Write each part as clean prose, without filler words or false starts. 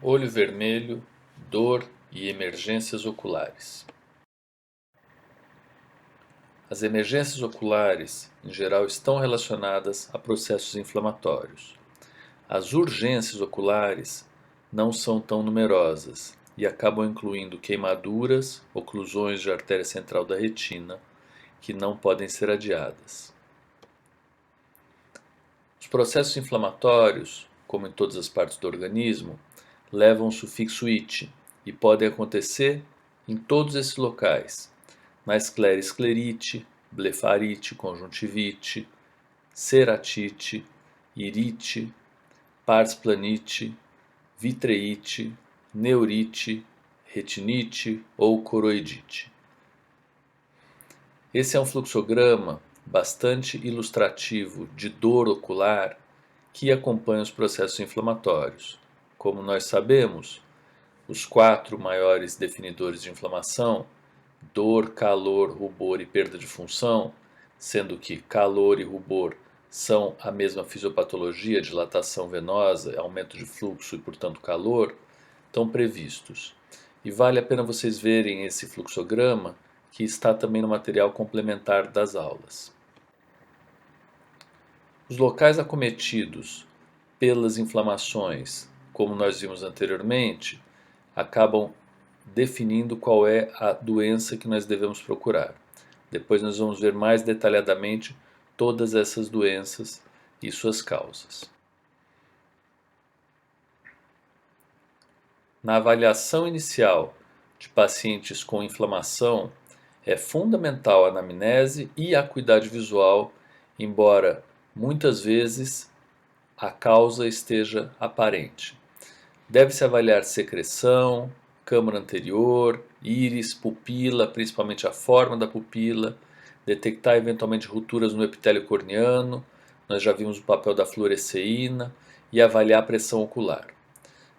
Olho vermelho, dor e emergências oculares. As emergências oculares, em geral, estão relacionadas a processos inflamatórios. As urgências oculares não são tão numerosas e acabam incluindo queimaduras, oclusões de artéria central da retina, que não podem ser adiadas. Os processos inflamatórios, como em todas as partes do organismo, levam o sufixo "ite" e podem acontecer em todos esses locais: na esclerite, blefarite, conjuntivite, ceratite, irite, pars planite, vitreite, neurite, retinite ou coroidite. Esse é um fluxograma bastante ilustrativo de dor ocular que acompanha os processos inflamatórios. Como nós sabemos, os 4 maiores definidores de inflamação, dor, calor, rubor e perda de função, sendo que calor e rubor são a mesma fisiopatologia, dilatação venosa, aumento de fluxo e, portanto, calor, estão previstos. E vale a pena vocês verem esse fluxograma, que está também no material complementar das aulas. Os locais acometidos pelas inflamações, como nós vimos anteriormente, acabam definindo qual é a doença que nós devemos procurar. Depois nós vamos ver mais detalhadamente todas essas doenças e suas causas. Na avaliação inicial de pacientes com inflamação, é fundamental a anamnese e a acuidade visual, embora muitas vezes a causa esteja aparente. Deve-se avaliar secreção, câmara anterior, íris, pupila, principalmente a forma da pupila, detectar eventualmente rupturas no epitélio corneano, nós já vimos o papel da fluoresceína, e avaliar a pressão ocular.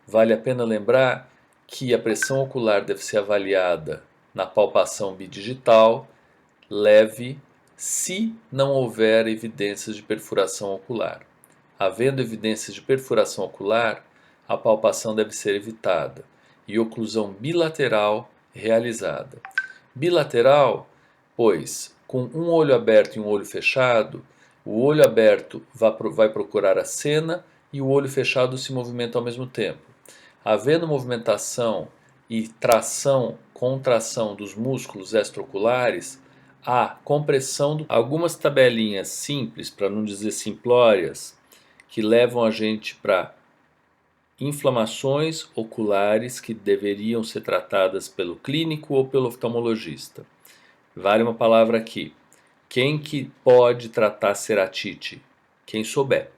Vale a pena lembrar que a pressão ocular deve ser avaliada na palpação bidigital, leve, se não houver evidências de perfuração ocular. Havendo evidências de perfuração ocular, a palpação deve ser evitada e oclusão bilateral realizada. Bilateral, pois, com um olho aberto e um olho fechado, o olho aberto vai procurar a cena e o olho fechado se movimenta ao mesmo tempo. Havendo movimentação e tração, contração dos músculos extraoculares, há compressão. Algumas tabelinhas simples, para não dizer simplórias, que levam a gente para inflamações oculares que deveriam ser tratadas pelo clínico ou pelo oftalmologista. Vale uma palavra aqui. Quem que pode tratar ceratite? Quem souber.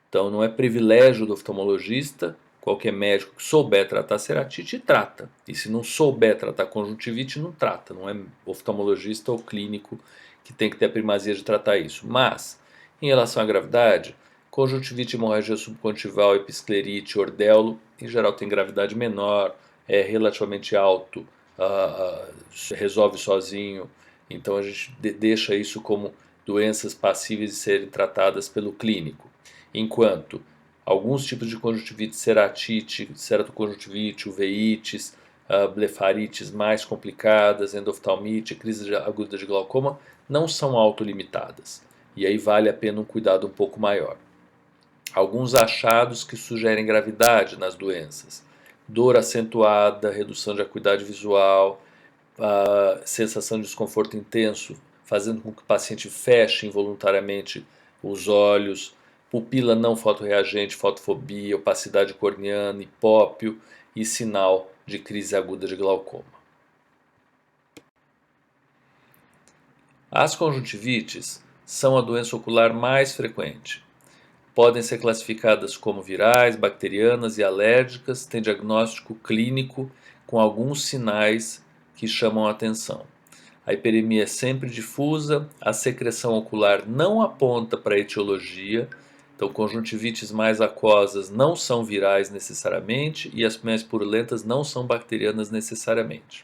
Então não é privilégio do oftalmologista, qualquer médico que souber tratar ceratite, trata. E se não souber tratar conjuntivite, não trata. Não é oftalmologista ou clínico que tem que ter a primazia de tratar isso. Mas, em relação à gravidade, conjuntivite, hemorragia subcontival, episclerite, ordeulo, em geral tem gravidade menor, é relativamente alto, resolve sozinho. Então a gente deixa isso como doenças passíveis de serem tratadas pelo clínico. Enquanto alguns tipos de conjuntivite, ceratite, ceratoconjuntivite, uveites, blefarites mais complicadas, endoftalmite, crise aguda de glaucoma, não são autolimitadas. E aí vale a pena um cuidado um pouco maior. Alguns achados que sugerem gravidade nas doenças: dor acentuada, redução de acuidade visual, sensação de desconforto intenso, fazendo com que o paciente feche involuntariamente os olhos, pupila não fotorreagente, fotofobia, opacidade corneana, hipópio e sinal de crise aguda de glaucoma. As conjuntivites são a doença ocular mais frequente. Podem ser classificadas como virais, bacterianas e alérgicas, têm diagnóstico clínico com alguns sinais que chamam a atenção. A hiperemia é sempre difusa, a secreção ocular não aponta para a etiologia, então conjuntivites mais aquosas não são virais necessariamente e as mais purulentas não são bacterianas necessariamente.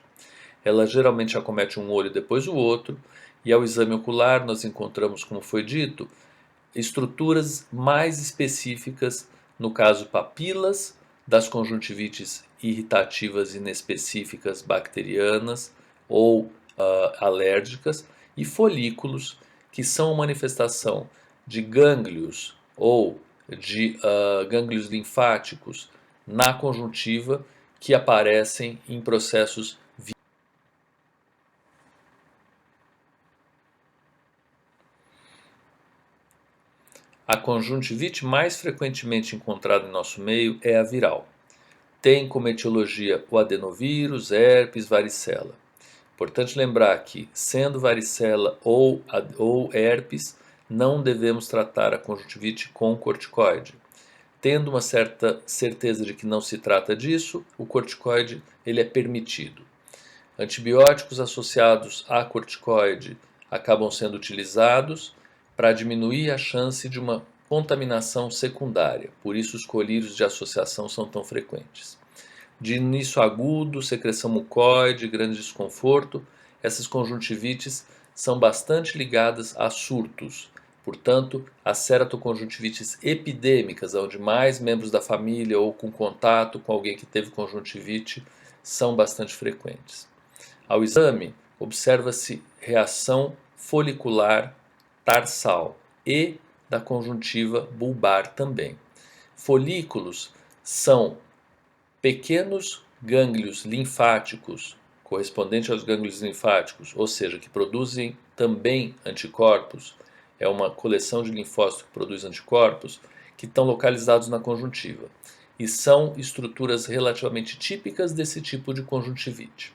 Ela geralmente acomete um olho depois o outro, e ao exame ocular nós encontramos, como foi dito, estruturas mais específicas, no caso papilas, das conjuntivites irritativas inespecíficas bacterianas ou alérgicas, e folículos, que são manifestação de gânglios ou de gânglios linfáticos na conjuntiva que aparecem em processos. A conjuntivite mais frequentemente encontrada em nosso meio é a viral. Tem como etiologia o adenovírus, herpes, varicela. Importante lembrar que, sendo varicela ou herpes, não devemos tratar a conjuntivite com corticoide. Tendo uma certa certeza de que não se trata disso, o corticoide ele é permitido. Antibióticos associados a corticoide acabam sendo utilizados para diminuir a chance de uma contaminação secundária, por isso os colírios de associação são tão frequentes. De início agudo, secreção mucoide, grande desconforto, essas conjuntivites são bastante ligadas a surtos. Portanto, as ceratoconjuntivites epidêmicas, onde mais membros da família ou com contato com alguém que teve conjuntivite, são bastante frequentes. Ao exame, observa-se reação folicular tarsal e da conjuntiva bulbar também. Folículos são pequenos gânglios linfáticos, correspondentes aos gânglios linfáticos, ou seja, que produzem também anticorpos, é uma coleção de linfócitos que produz anticorpos, que estão localizados na conjuntiva. E são estruturas relativamente típicas desse tipo de conjuntivite.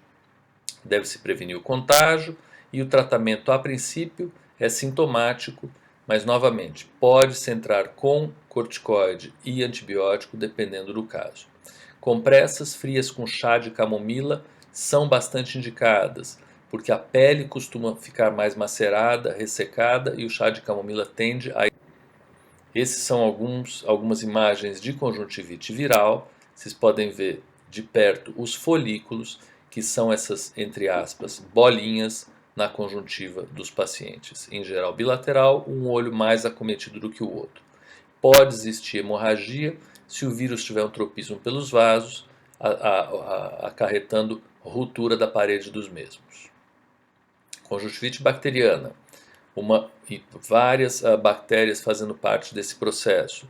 Deve-se prevenir o contágio e o tratamento, a princípio, é sintomático, mas, novamente, pode-se entrar com corticoide e antibiótico, dependendo do caso. Compressas frias com chá de camomila são bastante indicadas, porque a pele costuma ficar mais macerada, ressecada e o chá de camomila tende a. Esses são algumas imagens de conjuntivite viral. Vocês podem ver de perto os folículos, que são essas, entre aspas, bolinhas na conjuntiva dos pacientes. Em geral bilateral, um olho mais acometido do que o outro. Pode existir hemorragia se o vírus tiver um tropismo pelos vasos, acarretando ruptura da parede dos mesmos. Conjuntivite bacteriana. Várias bactérias fazendo parte desse processo.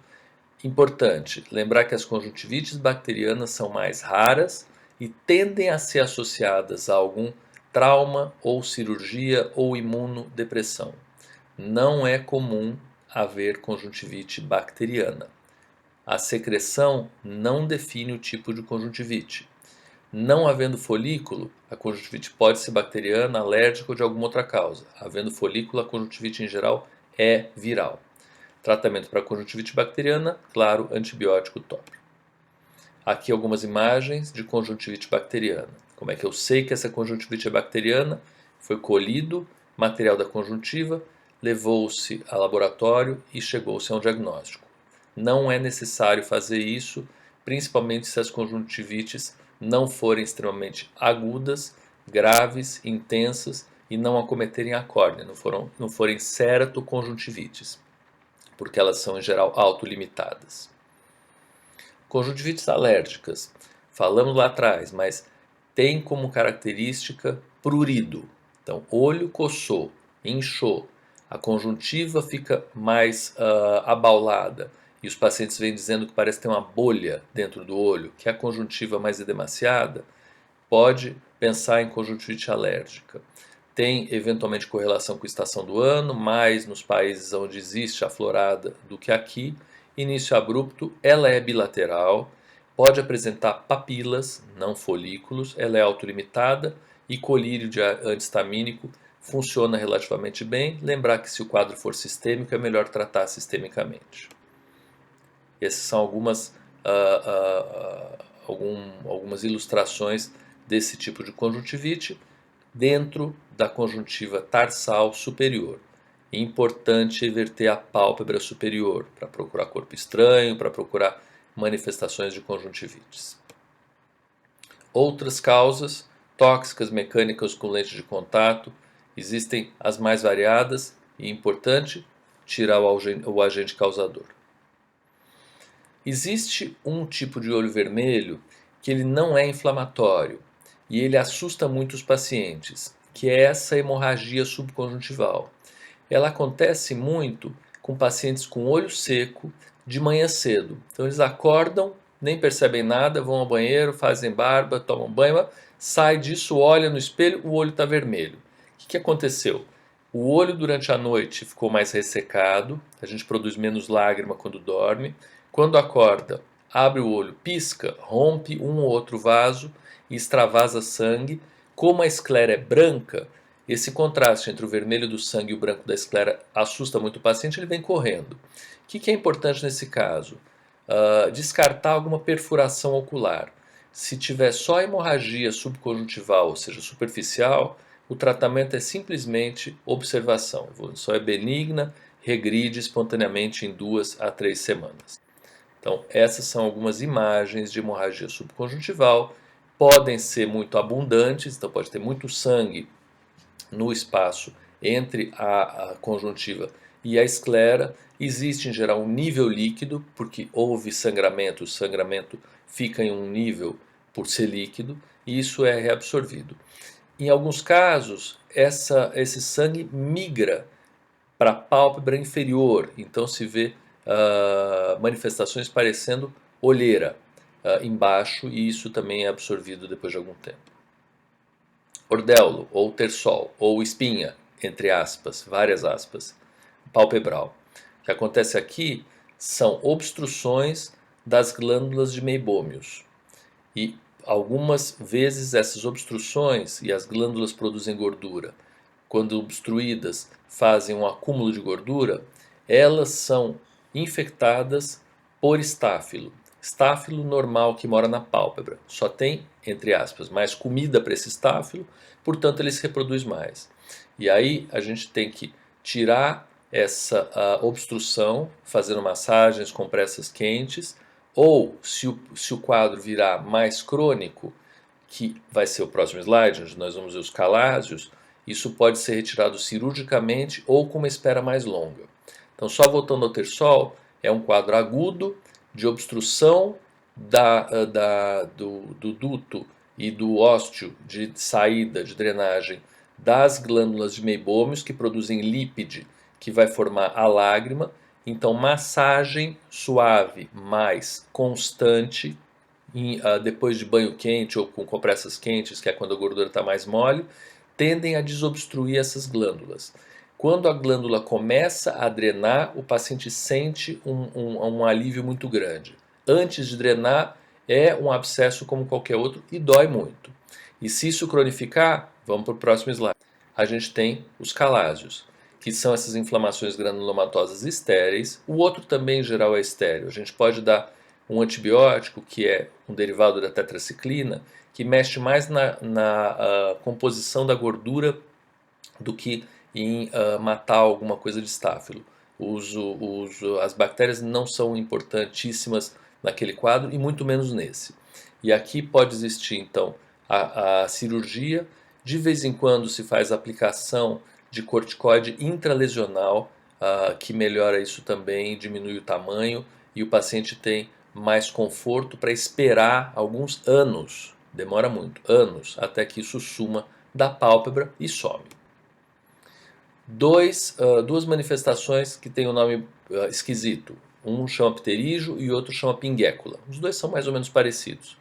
Importante lembrar que as conjuntivites bacterianas são mais raras e tendem a ser associadas a algum trauma ou cirurgia ou imunodepressão. Não é comum haver conjuntivite bacteriana. A secreção não define o tipo de conjuntivite. Não havendo folículo, a conjuntivite pode ser bacteriana, alérgica ou de alguma outra causa. Havendo folículo, a conjuntivite em geral é viral. Tratamento para conjuntivite bacteriana, claro, antibiótico top. Aqui algumas imagens de conjuntivite bacteriana. Como é que eu sei que essa conjuntivite é bacteriana? Foi colhido material da conjuntiva, levou-se a laboratório e chegou-se a um diagnóstico. Não é necessário fazer isso, principalmente se as conjuntivites não forem extremamente agudas, graves, intensas e não acometerem a córnea, não forem ceratoconjuntivites, porque elas são em geral autolimitadas. Conjuntivites alérgicas, falamos lá atrás, mas tem como característica prurido. Então, olho coçou, inchou, a conjuntiva fica mais abaulada e os pacientes vêm dizendo que parece ter uma bolha dentro do olho, que é a conjuntiva mais edemaciada, pode pensar em conjuntivite alérgica. Tem eventualmente correlação com a estação do ano, mais nos países onde existe a florada do que aqui. Início abrupto, ela é bilateral, pode apresentar papilas, não folículos, ela é autolimitada e colírio antihistamínico funciona relativamente bem. Lembrar que se o quadro for sistêmico é melhor tratar sistemicamente. Essas são algumas ilustrações desse tipo de conjuntivite dentro da conjuntiva tarsal superior. É importante everter a pálpebra superior para procurar corpo estranho, para procurar manifestações de conjuntivites. Outras causas tóxicas mecânicas com lente de contato, existem as mais variadas e é importante tirar o agente causador. Existe um tipo de olho vermelho que ele não é inflamatório e ele assusta muito os pacientes, que é essa hemorragia subconjuntival. Ela acontece muito com pacientes com olho seco de manhã cedo. Então eles acordam, nem percebem nada, vão ao banheiro, fazem barba, tomam banho, sai disso, olha no espelho, o olho está vermelho. O que aconteceu? O olho durante a noite ficou mais ressecado, a gente produz menos lágrima quando dorme. Quando acorda, abre o olho, pisca, rompe um ou outro vaso e extravasa sangue. Como a esclera é branca, esse contraste entre o vermelho do sangue e o branco da esclera assusta muito o paciente, ele vem correndo. O que é importante nesse caso? Descartar alguma perfuração ocular. Se tiver só hemorragia subconjuntival, ou seja, superficial, o tratamento é simplesmente observação. A evolução é benigna, regride espontaneamente em 2 a 3 semanas. Então, essas são algumas imagens de hemorragia subconjuntival. Podem ser muito abundantes, então pode ter muito sangue no espaço entre a conjuntiva e a esclera. Existe em geral um nível líquido, porque houve sangramento, o sangramento fica em um nível por ser líquido, e isso é reabsorvido. Em alguns casos, esse sangue migra para a pálpebra inferior, então se vê manifestações parecendo olheira embaixo, e isso também é absorvido depois de algum tempo. Ordelo, ou terçol, ou espinha, entre aspas, várias aspas, palpebral. O que acontece aqui são obstruções das glândulas de Meibômios. E algumas vezes essas obstruções, e as glândulas produzem gordura, quando obstruídas fazem um acúmulo de gordura, elas são infectadas por estáfilo. Estáfilo normal que mora na pálpebra. Só tem, entre aspas, mais comida para esse estáfilo, portanto ele se reproduz mais. E aí a gente tem que tirar essa obstrução, fazendo massagens, compressas quentes, ou se o quadro virar mais crônico, que vai ser o próximo slide, onde nós vamos ver os calásios, isso pode ser retirado cirurgicamente ou com uma espera mais longa. Então, só voltando ao terçol, é um quadro agudo de obstrução do duto e do ósteo de saída, de drenagem das glândulas de Meibômios, que produzem lípide, que vai formar a lágrima. Então, massagem suave, mais constante, depois de banho quente ou com compressas quentes, que é quando a gordura está mais mole, tendem a desobstruir essas glândulas. Quando a glândula começa a drenar, o paciente sente um alívio muito grande. Antes de drenar, é um abscesso como qualquer outro e dói muito. E se isso cronificar, vamos para o próximo slide. A gente tem os calásios, que são essas inflamações granulomatosas estéreis. O outro também, em geral, é estéreo. A gente pode dar um antibiótico, que é um derivado da tetraciclina, que mexe mais na composição da gordura do que em matar alguma coisa de estáfilo. As bactérias não são importantíssimas naquele quadro e muito menos nesse. E aqui pode existir, então, a cirurgia. De vez em quando se faz aplicação de corticoide intralesional, que melhora isso também, diminui o tamanho e o paciente tem mais conforto para esperar alguns anos, demora muito, anos, até que isso suma da pálpebra e some. Duas manifestações que têm um nome esquisito. Um chama pterígio e outro chama pinguécula. Os dois são mais ou menos parecidos.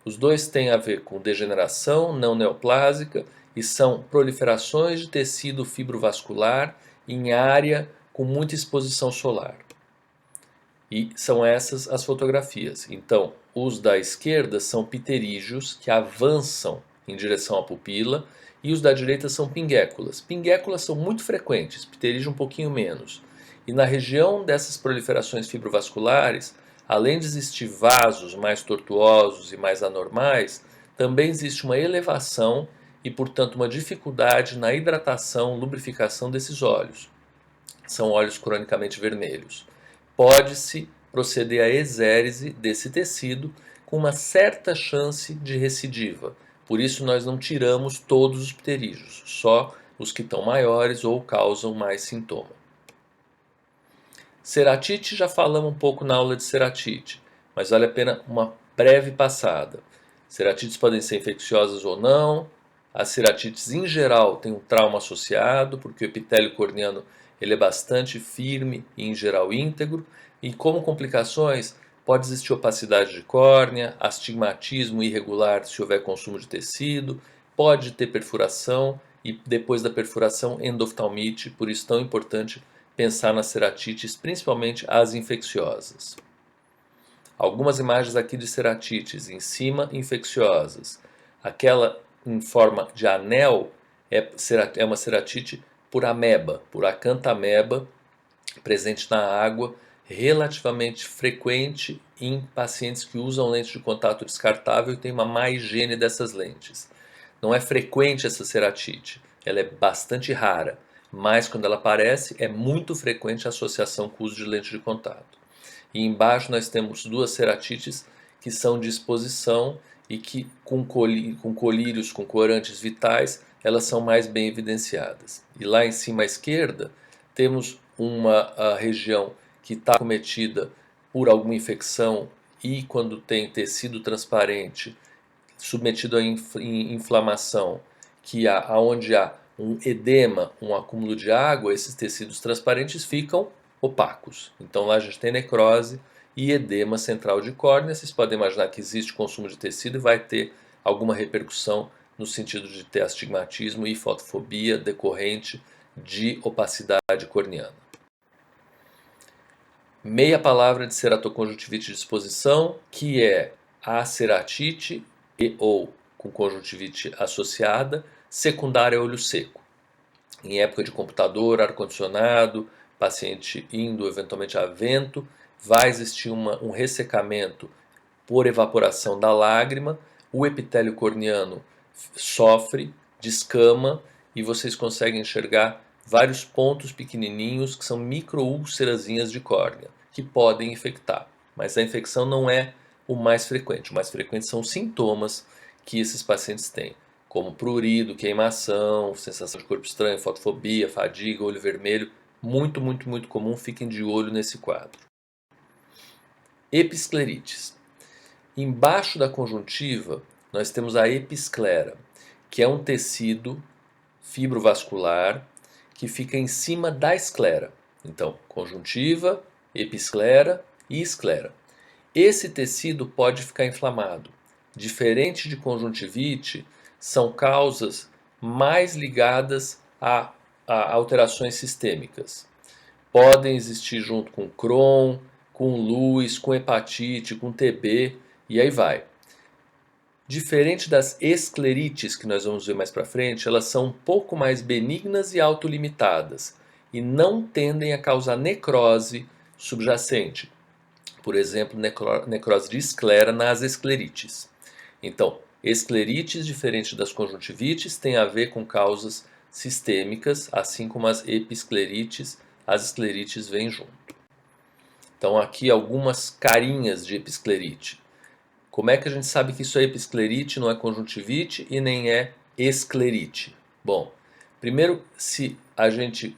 Os dois têm a ver com degeneração não neoplásica e são proliferações de tecido fibrovascular em área com muita exposição solar. E são essas as fotografias. Então, os da esquerda são pterígios que avançam em direção à pupila e os da direita são pinguéculas. Pinguéculas são muito frequentes, pterígio um pouquinho menos. E na região dessas proliferações fibrovasculares, além de existir vasos mais tortuosos e mais anormais, também existe uma elevação e, portanto, uma dificuldade na hidratação, lubrificação desses olhos. São olhos cronicamente vermelhos. Pode-se proceder à exérese desse tecido com uma certa chance de recidiva. Por isso nós não tiramos todos os pterígios, só os que estão maiores ou causam mais sintoma. Ceratite, já falamos um pouco na aula de ceratite, mas vale a pena uma breve passada. Ceratites podem ser infecciosas ou não. As ceratites, em geral, têm um trauma associado, porque o epitélio corneano ele é bastante firme e, em geral, íntegro. E como complicações, pode existir opacidade de córnea, astigmatismo irregular se houver consumo de tecido, pode ter perfuração e, depois da perfuração, endoftalmite. Por isso, tão importante pensar nas ceratites, principalmente as infecciosas. Algumas imagens aqui de ceratites, em cima infecciosas. Aquela em forma de anel é uma ceratite por ameba, por acantameba, presente na água, relativamente frequente em pacientes que usam lente de contato descartável e tem uma má higiene dessas lentes. Não é frequente essa ceratite, ela é bastante rara, mas quando ela aparece é muito frequente a associação com o uso de lente de contato. E embaixo nós temos duas ceratites que são de exposição e que com colírios, com corantes vitais, elas são mais bem evidenciadas. E lá em cima à esquerda temos uma região que está acometida por alguma infecção e quando tem tecido transparente submetido a inflamação, onde há um edema, um acúmulo de água, esses tecidos transparentes ficam opacos. Então lá a gente tem necrose e edema central de córnea. Vocês podem imaginar que existe consumo de tecido e vai ter alguma repercussão no sentido de ter astigmatismo e fotofobia decorrente de opacidade corneana. Meia palavra de ceratoconjuntivite de exposição, que é a ceratite ou com conjuntivite associada, secundária a olho seco. Em época de computador, ar-condicionado, paciente indo eventualmente a vento, vai existir um ressecamento por evaporação da lágrima, o epitélio corneano sofre, descama e vocês conseguem enxergar vários pontos pequenininhos que são microúlcerazinhas de córnea, que podem infectar. Mas a infecção não é o mais frequente. O mais frequente são os sintomas que esses pacientes têm, como prurido, queimação, sensação de corpo estranho, fotofobia, fadiga, olho vermelho. Muito, muito, muito comum. Fiquem de olho nesse quadro. Episclerites. Embaixo da conjuntiva, nós temos a episclera, que é um tecido fibrovascular que fica em cima da esclera. Então, conjuntiva, episclera e esclera. Esse tecido pode ficar inflamado. Diferente de conjuntivite, são causas mais ligadas a alterações sistêmicas. Podem existir junto com Crohn, com luz, com hepatite, com TB e aí vai. Diferente das esclerites que nós vamos ver mais para frente, elas são um pouco mais benignas e autolimitadas e não tendem a causar necrose subjacente. Por exemplo, necrose de esclera nas esclerites. Então, esclerites, diferente das conjuntivites, tem a ver com causas sistêmicas, assim como as episclerites, as esclerites vêm junto. Então, aqui algumas carinhas de episclerite. Como é que a gente sabe que isso é episclerite, não é conjuntivite e nem é esclerite? Bom, primeiro, se a gente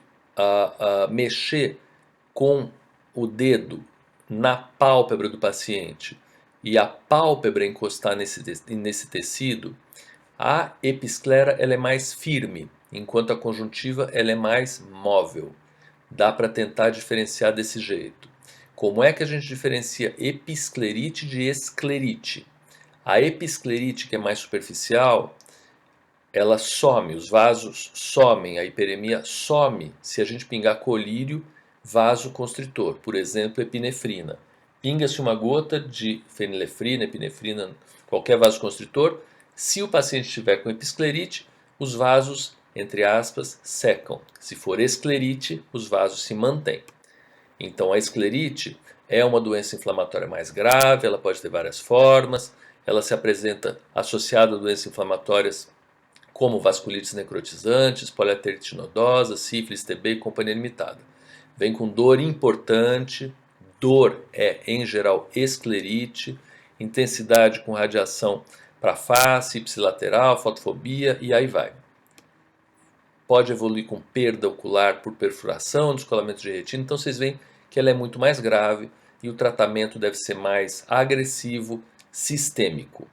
mexer com o dedo na pálpebra do paciente e a pálpebra encostar nesse tecido, a episclera ela é mais firme, enquanto a conjuntiva ela é mais móvel. Dá para tentar diferenciar desse jeito. Como é que a gente diferencia episclerite de esclerite? A episclerite, que é mais superficial, ela some, os vasos somem, a hiperemia some se a gente pingar colírio vasoconstritor, por exemplo, epinefrina. Pinga-se uma gota de fenilefrina, epinefrina, qualquer vasoconstritor. Se o paciente estiver com episclerite, os vasos, entre aspas, secam. Se for esclerite, os vasos se mantêm. Então, a esclerite é uma doença inflamatória mais grave, ela pode ter várias formas, ela se apresenta associada a doenças inflamatórias como vasculites necrotizantes, poliarterite nodosa, sífilis, TB e companhia limitada. Vem com dor importante, dor é, em geral, esclerite, intensidade com radiação para face, ipsilateral, fotofobia e aí vai. Pode evoluir com perda ocular por perfuração, descolamento de retina. Então vocês veem que ela é muito mais grave e o tratamento deve ser mais agressivo, sistêmico.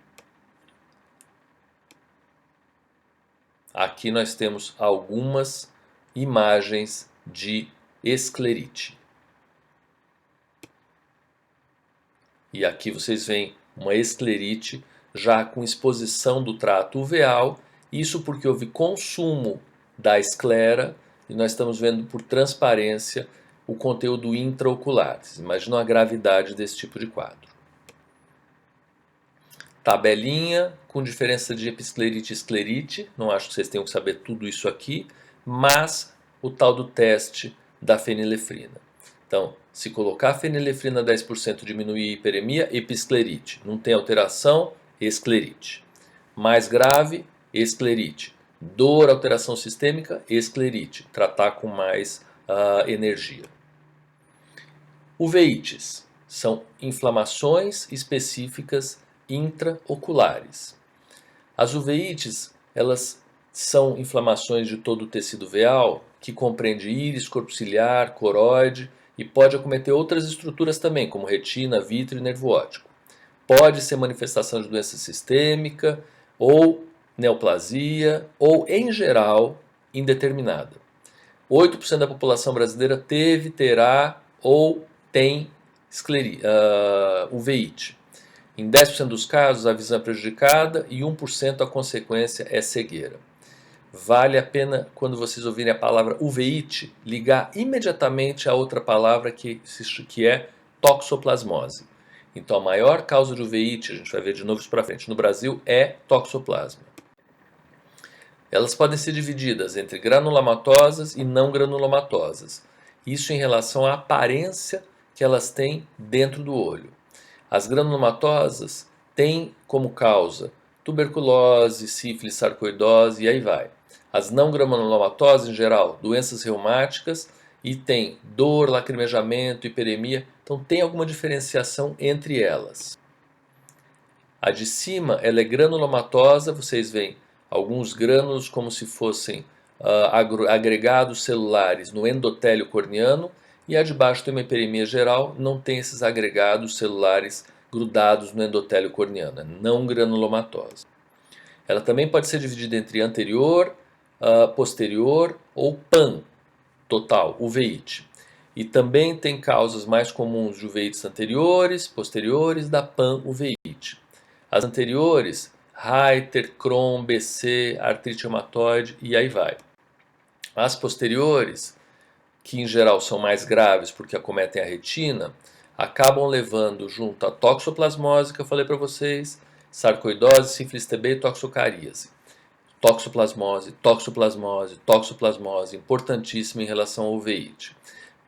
Aqui nós temos algumas imagens de esclerite. E aqui vocês veem uma esclerite já com exposição do trato uveal, isso porque houve consumo da esclera e nós estamos vendo por transparência o conteúdo intraocular. Vocês imaginam a gravidade desse tipo de quadro. Tabelinha com diferença de episclerite e esclerite, não acho que vocês tenham que saber tudo isso aqui, mas o tal do teste da fenilefrina. Então, se colocar fenilefrina 10% diminuir a hiperemia, episclerite. Não tem alteração, esclerite. Mais grave, esclerite. Dor, alteração sistêmica, esclerite. Tratar com mais energia. Uveites são inflamações específicas intraoculares. As uveites, elas são inflamações de todo o tecido uveal, que compreende íris, corpo ciliar, coroide e pode acometer outras estruturas também, como retina, vítreo e nervo óptico. Pode ser manifestação de doença sistêmica ou neoplasia ou, em geral, indeterminada. 8% da população brasileira teve, terá ou tem uveíte. Em 10% dos casos, a visão é prejudicada e 1% a consequência é cegueira. Vale a pena, quando vocês ouvirem a palavra uveíte, ligar imediatamente a outra palavra que é toxoplasmose. Então, a maior causa de uveíte, a gente vai ver de novo isso para frente, no Brasil é toxoplasma. Elas podem ser divididas entre granulomatosas e não granulomatosas. Isso em relação à aparência que elas têm dentro do olho. As granulomatosas têm como causa tuberculose, sífilis, sarcoidose e aí vai. As não granulomatosas, em geral, doenças reumáticas e tem dor, lacrimejamento, hiperemia. Então tem alguma diferenciação entre elas. A de cima ela é granulomatosa, vocês veem alguns grânulos como se fossem agregados celulares no endotélio corneano, e a de baixo tem uma hiperemia geral, não tem esses agregados celulares grudados no endotélio corneano, não granulomatosa. Ela também pode ser dividida entre anterior, posterior ou pan, total, uveíte. E também tem causas mais comuns de uveites anteriores, posteriores, da pan-uveíte. As anteriores, Reiter, Crohn, BC, artrite reumatoide e aí vai. As posteriores, que em geral são mais graves porque acometem a retina, acabam levando junto a toxoplasmose, que eu falei para vocês, sarcoidose, sífilis TB e toxocaríase. Toxoplasmose, toxoplasmose, toxoplasmose, importantíssimo em relação ao uveíte.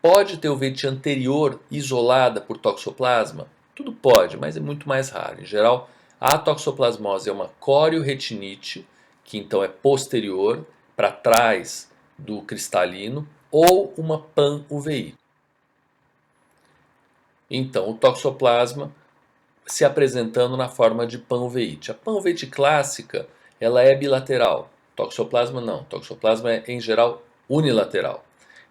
Pode ter uveíte anterior isolada por toxoplasma? Tudo pode, mas é muito mais raro. Em geral, a toxoplasmose é uma corioretinite, que então é posterior, para trás do cristalino, ou uma pan-uveíte. Então, o toxoplasma se apresentando na forma de pan-uveíte. A pan-uveíte clássica, ela é bilateral. Toxoplasma não. Toxoplasma é, em geral, unilateral.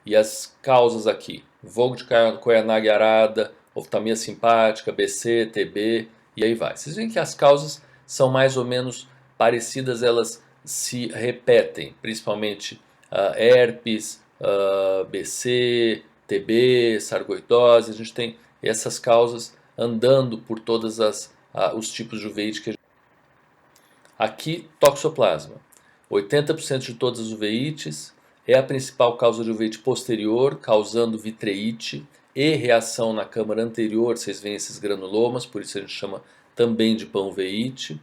E as causas aqui, Vogt-Koyanagi-Arada, oftalmia simpática, BC, TB, e aí vai. Vocês veem que as causas são mais ou menos parecidas, elas se repetem, principalmente herpes, BC, TB, sarcoidose. A gente tem essas causas andando por todos os tipos de uveíte que a gente... Aqui, toxoplasma. 80% de todas as uveites é a principal causa de uveíte posterior, causando vitreite e reação na câmara anterior. Vocês veem esses granulomas, por isso a gente chama também de panveíte.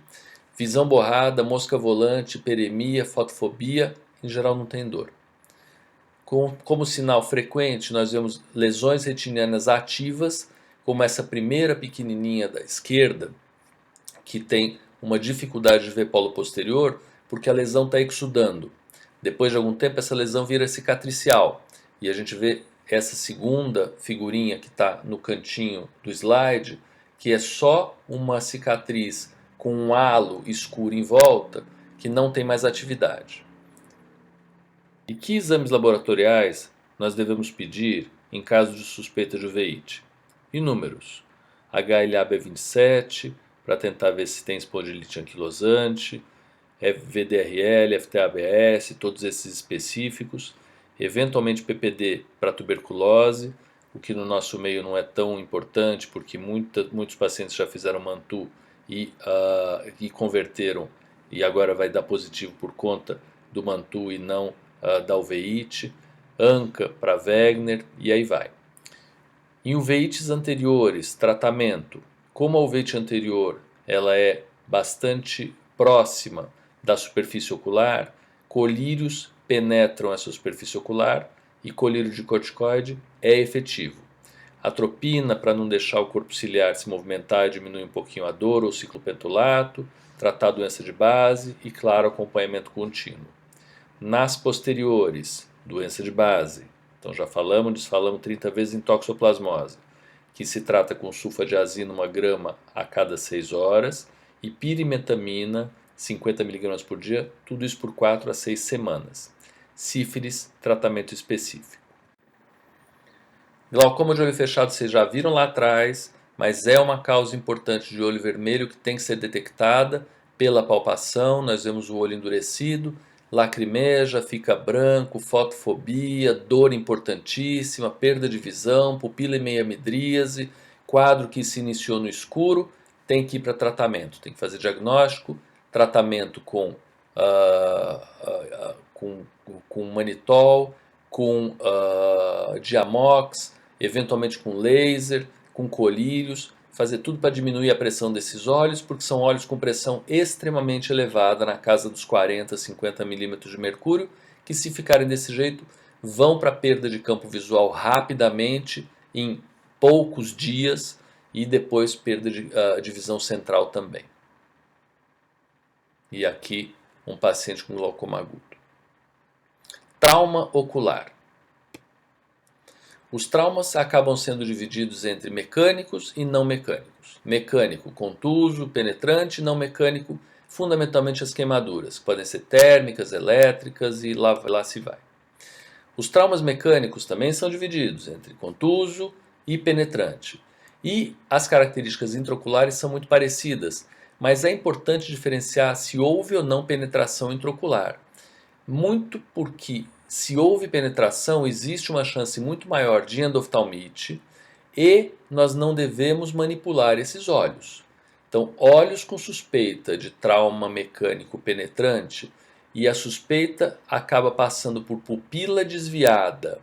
Visão borrada, mosca volante, hiperemia, fotofobia, em geral não tem dor. Como sinal frequente, nós vemos lesões retinianas ativas, como essa primeira pequenininha da esquerda, que tem uma dificuldade de ver polo posterior, porque a lesão está exudando. Depois de algum tempo, essa lesão vira cicatricial. E a gente vê essa segunda figurinha que está no cantinho do slide, que é só uma cicatriz com um halo escuro em volta, que não tem mais atividade. E que exames laboratoriais nós devemos pedir em caso de suspeita de uveíte? Inúmeros. HLA-B27, para tentar ver se tem espondilite anquilosante, VDRL, FTABS, todos esses específicos, eventualmente PPD para tuberculose, o que no nosso meio não é tão importante, porque muitos pacientes já fizeram MANTU e converteram, e agora vai dar positivo por conta do MANTU e não da uveíte, ANCA para Wegener, e aí vai. Em uveites anteriores, tratamento. Como a uveite anterior ela é bastante próxima da superfície ocular, colírios penetram essa superfície ocular e colírio de corticoide é efetivo. Atropina, para não deixar o corpo ciliar se movimentar e diminuir um pouquinho a dor, ou ciclopentolato, tratar a doença de base e, claro, acompanhamento contínuo. Nas posteriores, doença de base. Então já falamos, desfalamos 30 vezes em toxoplasmose, que se trata com sulfadiazina 1 grama a cada 6 horas e pirimetamina 50 mg por dia, tudo isso por 4 a 6 semanas. Sífilis, tratamento específico. Glaucoma de olho fechado vocês já viram lá atrás, mas é uma causa importante de olho vermelho que tem que ser detectada pela palpação. Nós vemos o olho endurecido, lacrimeja, fica branco, fotofobia, dor importantíssima, perda de visão, pupila hemiamidríase, quadro que se iniciou no escuro, tem que ir para tratamento, tem que fazer diagnóstico, tratamento com manitol, com diamox, eventualmente com laser, com colírios, fazer tudo para diminuir a pressão desses olhos, porque são olhos com pressão extremamente elevada, na casa dos 40, 50 milímetros de mercúrio, que se ficarem desse jeito, vão para a perda de campo visual rapidamente, em poucos dias, e depois perda de visão central também. E aqui um paciente com glaucoma agudo. Trauma ocular. Os traumas acabam sendo divididos entre mecânicos e não mecânicos. Mecânico, contuso, penetrante, não mecânico, fundamentalmente as queimaduras, que podem ser térmicas, elétricas e lá se vai. Os traumas mecânicos também são divididos entre contuso e penetrante. E as características intraoculares são muito parecidas, mas é importante diferenciar se houve ou não penetração intraocular. Muito porque se houve penetração, existe uma chance muito maior de endoftalmite e nós não devemos manipular esses olhos. Então, olhos com suspeita de trauma mecânico penetrante e a suspeita acaba passando por pupila desviada,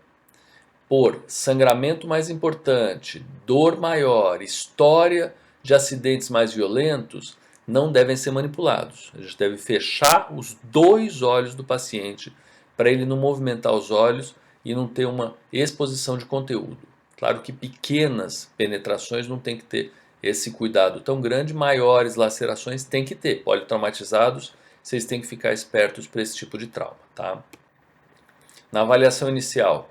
por sangramento mais importante, dor maior, história de acidentes mais violentos, não devem ser manipulados. A gente deve fechar os dois olhos do paciente para ele não movimentar os olhos e não ter uma exposição de conteúdo. Claro que pequenas penetrações não tem que ter esse cuidado tão grande, maiores lacerações tem que ter. Politraumatizados, vocês têm que ficar espertos para esse tipo de trauma. Tá? Na avaliação inicial,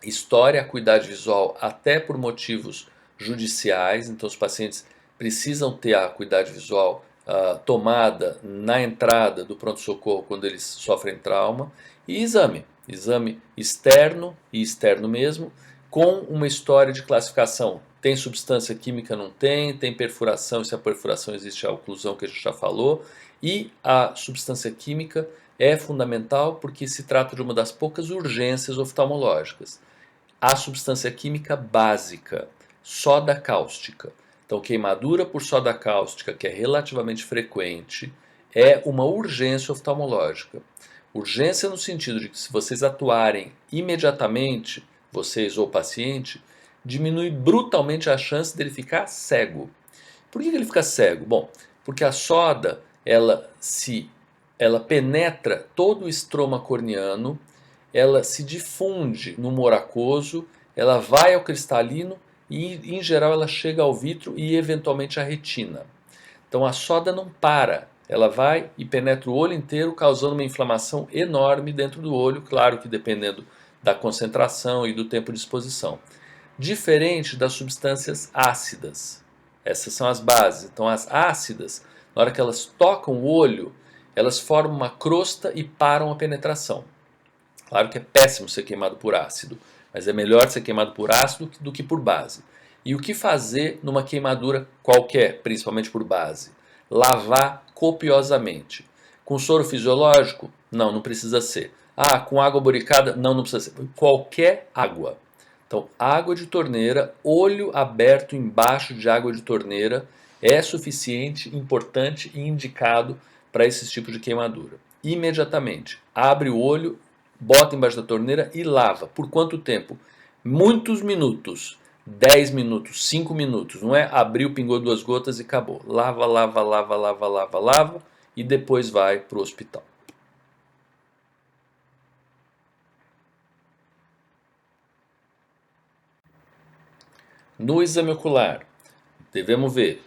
história, acuidade visual até por motivos judiciais, então os pacientes precisam ter a acuidade visual tomada na entrada do pronto-socorro quando eles sofrem trauma, e exame externo e externo mesmo, com uma história de classificação. Tem substância química, não tem, tem perfuração, se a perfuração existe a oclusão que a gente já falou, e a substância química é fundamental porque se trata de uma das poucas urgências oftalmológicas. A substância química básica, soda cáustica. Então, queimadura por soda cáustica, que é relativamente frequente, é uma urgência oftalmológica. Urgência no sentido de que se vocês atuarem imediatamente, vocês ou o paciente, diminui brutalmente a chance dele ficar cego. Por que ele fica cego? Bom, porque a soda, ela penetra todo o estroma corneano, ela se difunde no humor aquoso, ela vai ao cristalino e, em geral, ela chega ao vítreo e, eventualmente, à retina. Então, a soda não para, ela vai e penetra o olho inteiro, causando uma inflamação enorme dentro do olho, claro que dependendo da concentração e do tempo de exposição. Diferente das substâncias ácidas. Essas são as bases. Então, as ácidas, na hora que elas tocam o olho, elas formam uma crosta e param a penetração. Claro que é péssimo ser queimado por ácido, mas é melhor ser queimado por ácido do que por base. E o que fazer numa queimadura qualquer, principalmente por base? Lavar copiosamente. Com soro fisiológico? Não, não precisa ser. Ah, com água boricada? Não, não precisa ser. Qualquer água. Então, água de torneira, olho aberto embaixo de água de torneira é suficiente, importante e indicado para esses tipos de queimadura. Imediatamente, abre o olho, bota embaixo da torneira e lava. Por quanto tempo? Muitos minutos. 10 minutos, 5 minutos. Não é abriu, pingou 2 gotas e acabou. Lava, lava, lava, lava, lava, lava e depois vai para o hospital. No exame ocular, devemos ver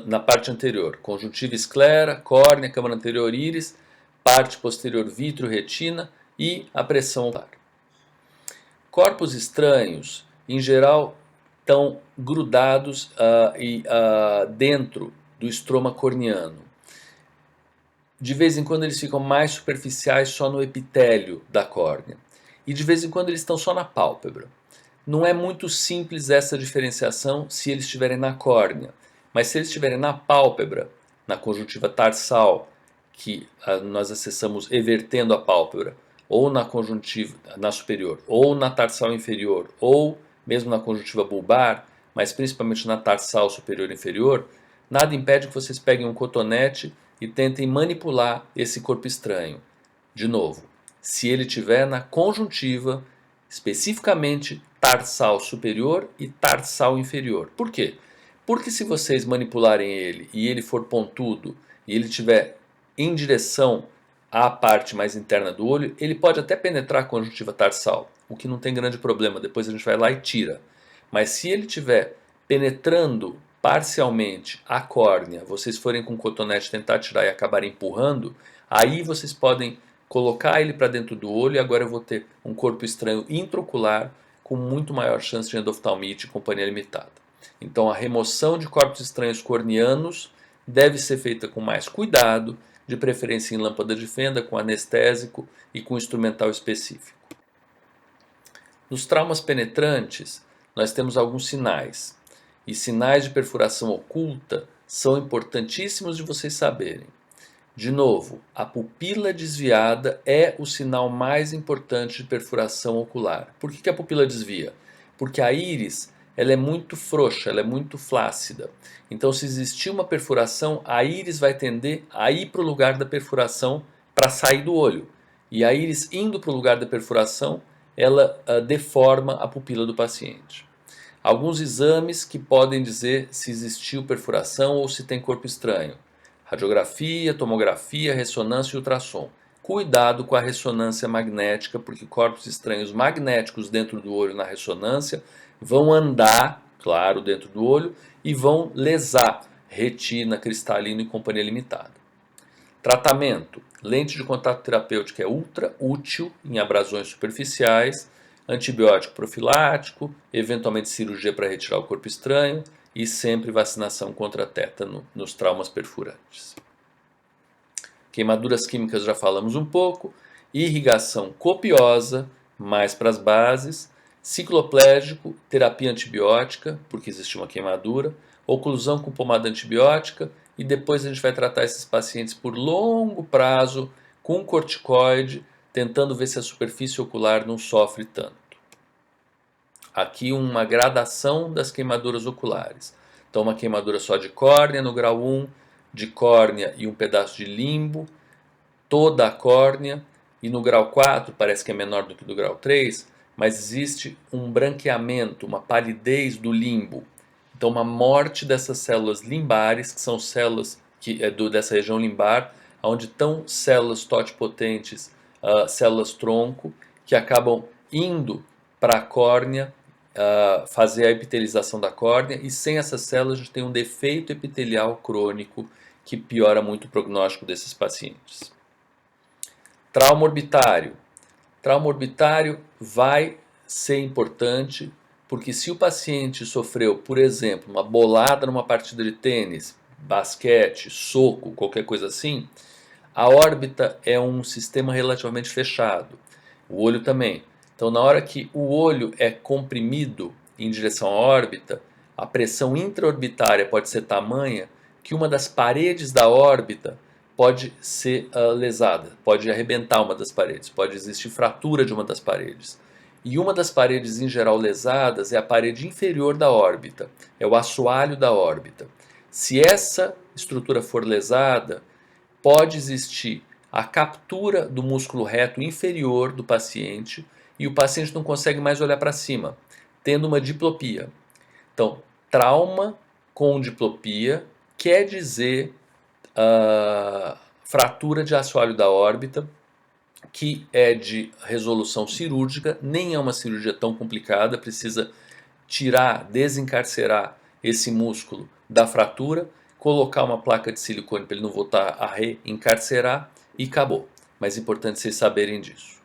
na parte anterior, conjuntiva esclera, córnea, câmara anterior íris, parte posterior vítreo, retina e a pressão ocular. Corpos estranhos, em geral, estão grudados dentro do estroma corneano. De vez em quando eles ficam mais superficiais só no epitélio da córnea. E de vez em quando eles estão só na pálpebra. Não é muito simples essa diferenciação se eles estiverem na córnea, mas se eles estiverem na pálpebra, na conjuntiva tarsal, que nós acessamos evertendo a pálpebra, ou na conjuntiva na superior, ou na tarsal inferior, ou mesmo na conjuntiva bulbar, mas principalmente na tarsal superior e inferior, nada impede que vocês peguem um cotonete e tentem manipular esse corpo estranho. De novo, se ele estiver na conjuntiva, especificamente tarsal superior e tarsal inferior. Por quê? Porque se vocês manipularem ele e ele for pontudo e ele estiver em direção à parte mais interna do olho, ele pode até penetrar a conjuntiva tarsal, o que não tem grande problema, depois a gente vai lá e tira. Mas se ele estiver penetrando parcialmente a córnea, vocês forem com o cotonete tentar tirar e acabarem empurrando, aí vocês podem colocar ele para dentro do olho e agora eu vou ter um corpo estranho intraocular com muito maior chance de endoftalmite e companhia limitada. Então a remoção de corpos estranhos corneanos deve ser feita com mais cuidado, de preferência em lâmpada de fenda, com anestésico e com instrumental específico. Nos traumas penetrantes, nós temos alguns sinais. E sinais de perfuração oculta são importantíssimos de vocês saberem. De novo, a pupila desviada é o sinal mais importante de perfuração ocular. Por que a pupila desvia? Porque a íris ela é muito frouxa, ela é muito flácida. Então, se existir uma perfuração, a íris vai tender a ir para o lugar da perfuração para sair do olho. E a íris indo para o lugar da perfuração, ela deforma a pupila do paciente. Alguns exames que podem dizer se existiu perfuração ou se tem corpo estranho. Radiografia, tomografia, ressonância e ultrassom. Cuidado com a ressonância magnética, porque corpos estranhos magnéticos dentro do olho na ressonância vão andar, claro, dentro do olho e vão lesar retina, cristalino e companhia limitada. Tratamento. Lente de contato terapêutica é ultra útil em abrasões superficiais, antibiótico profilático, eventualmente cirurgia para retirar o corpo estranho e sempre vacinação contra tétano nos traumas perfurantes. Queimaduras químicas já falamos um pouco, irrigação copiosa, mais para as bases, cicloplégico, terapia antibiótica, porque existe uma queimadura, oclusão com pomada antibiótica e depois a gente vai tratar esses pacientes por longo prazo com corticoide, tentando ver se a superfície ocular não sofre tanto. Aqui uma gradação das queimaduras oculares. Então uma queimadura só de córnea no grau 1, de córnea e um pedaço de limbo, toda a córnea, e no grau 4 parece que é menor do que do grau 3, mas existe um branqueamento, uma palidez do limbo. Então uma morte dessas células limbares, que são células dessa região limbar, onde estão células totipotentes, células tronco, que acabam indo para a córnea, fazer a epitelização da córnea, e sem essas células a gente tem um defeito epitelial crônico que piora muito o prognóstico desses pacientes. Trauma orbitário. Trauma orbitário vai ser importante porque se o paciente sofreu, por exemplo, uma bolada numa partida de tênis, basquete, soco, qualquer coisa assim, a órbita é um sistema relativamente fechado. O olho também. Então, na hora que o olho é comprimido em direção à órbita, a pressão intraorbitária pode ser tamanha que uma das paredes da órbita pode ser lesada, pode arrebentar uma das paredes, pode existir fratura de uma das paredes. E uma das paredes em geral lesadas é a parede inferior da órbita, é o assoalho da órbita. Se essa estrutura for lesada, pode existir a captura do músculo reto inferior do paciente e o paciente não consegue mais olhar para cima, tendo uma diplopia. Então, trauma com diplopia quer dizer fratura de assoalho da órbita, que é de resolução cirúrgica, nem é uma cirurgia tão complicada, precisa tirar, desencarcerar esse músculo da fratura, colocar uma placa de silicone para ele não voltar a reencarcerar e acabou. Mas é importante vocês saberem disso.